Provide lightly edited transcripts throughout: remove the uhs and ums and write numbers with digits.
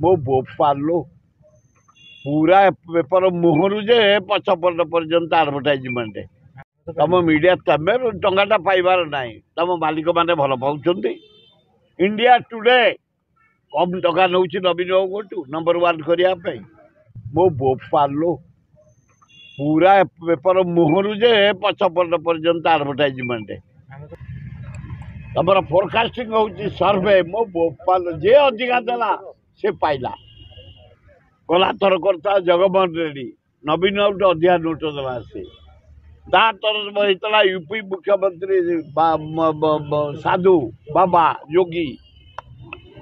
मो बोपालो पूरा पेपर मुहर जे पछपट पर्यंत आडभटाइजमेंट तुम मीडिया तमें टंगाटा पाइबार ना तुम मालिक मैंने भल पाँच इंडिया टुडे कम टका नौ नवीन बाबू नंबर 1 करने मो बोपालो पूरा पेपर मुहर जे पछपट पर्यंत आडभटाइजमेंट तुम फोरकास्टिंग होची सर्वे मो बोपाल जे अधिका देला से पाइला गला थर करता जगमोहन रेड्डी नवीन बाबू अधिका नोट देला से होता यूपी मुख्यमंत्री साधु बाबा योगी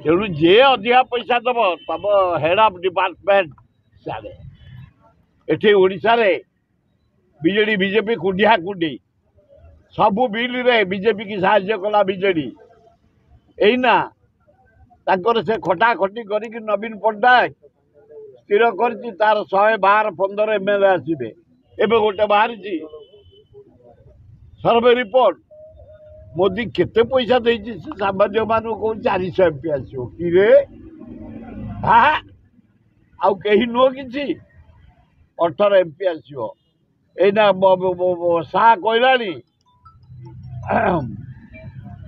तेणु जे अधिका पैसा दब तम हेड ऑफ डिपार्टमेंट सारे एठी ओडिशा रे बीजेडी बीजेपी कुंडिया कुंडी सबू बिल रे बीजेपी की साहाय्य कला बीजेडी एना ताकर से खटा खटी करी नवीन पट्टनायक स्थिर करछि तार 112-15 एमएलए आसीबे एबे गोटे बाहरी सर्वे रिपोर्ट मोदी केते पैसा देछि सामान्य मानु को 400 एमपी आसो कि रे हा आउ केही नो किछि 18 एमपी आसो एना सा कहलानी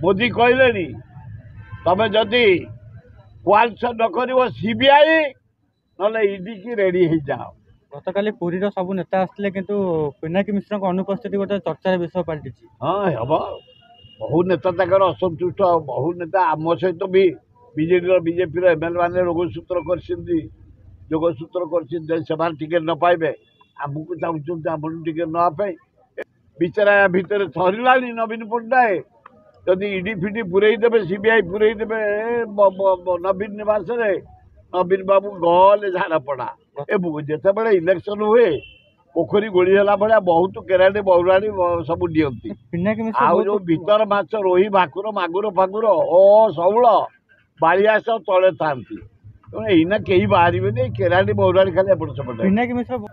मोदी कहले तमें जदि क्वालिशन न कर सीबीआई ना ईडी की रेडी हो जाओ। गतकाली पुरी सब नेता आसते किंतु पिनाकी मिश्र अनुपस्थिति गोटे चर्चार विषय पलटि। हाँ हम बहु नेता तक असंतुष्ट बहु नेता आम सहित भी बीजेपी एमएलए मैंने रोगसूत्र कर जोगसूत्र कर टिकेट न पाइबे आमको चाहूँ आम टिकेट न विचारा भितर थरला नवीन पट्टनायक जदि ईडी फिडी पुरई देवे सीबीआई पुरई देवे नवीन निवास नवीन बाबू गले झाड़पड़ा जिते बड़े इलेक्शन हुए पोखरी गोली है भाया बहुत केराड़ी बौराड़ी सब दिखती आउ जो भीतर माछ रोही भाकुर मागुर फागुर ओ शौल बाड़ियास तले था एना कहीं बाहर केराड़ी बौराड़ी खाली एपट सेपट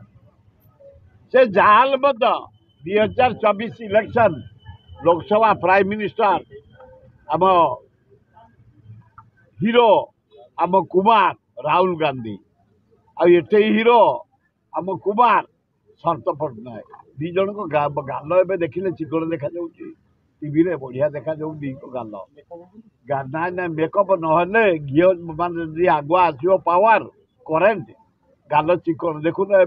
से जाल 2024 इलेक्शन लोकसभा प्राइम मिनिस्टर आम हीरो आम कुमार राहुल गांधी आठे हीरो आम कुमार शरत पट्टनायक दी जन को गाल ए देखिले चिकन देखा टीवी रे बढ़िया देखा दी गाल ना ना मेकअप नहले घी मान आगुआ आसो पावर करेन्ट गाल चिकन देखुन ए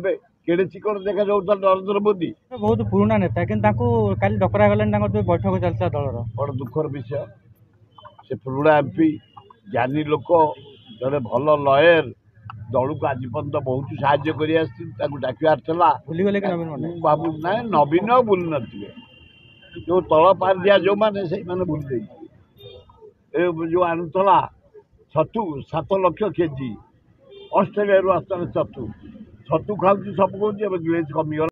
केड़े चिकन देखा जाऊता नरेंद्र मोदी बहुत पुराना नेता कि डकरा गला बैठक चलता दलर बड़ दुखर विषय से पुराना एमपी ज्ञानी लोक जड़े भल लयर दल को आज पर्यटन बहुत साहाय्य कर डाकबार भूलीगले बाबू ना नवीन बुल नथिबे जो तल पार दिया जो मैंने से मैंने भूल जो आणुला छतु 7 लाख केजी ऑस्ट्रेलिया आसता छतु छतु खाऊ सब कौन ग्लेज कमीगला।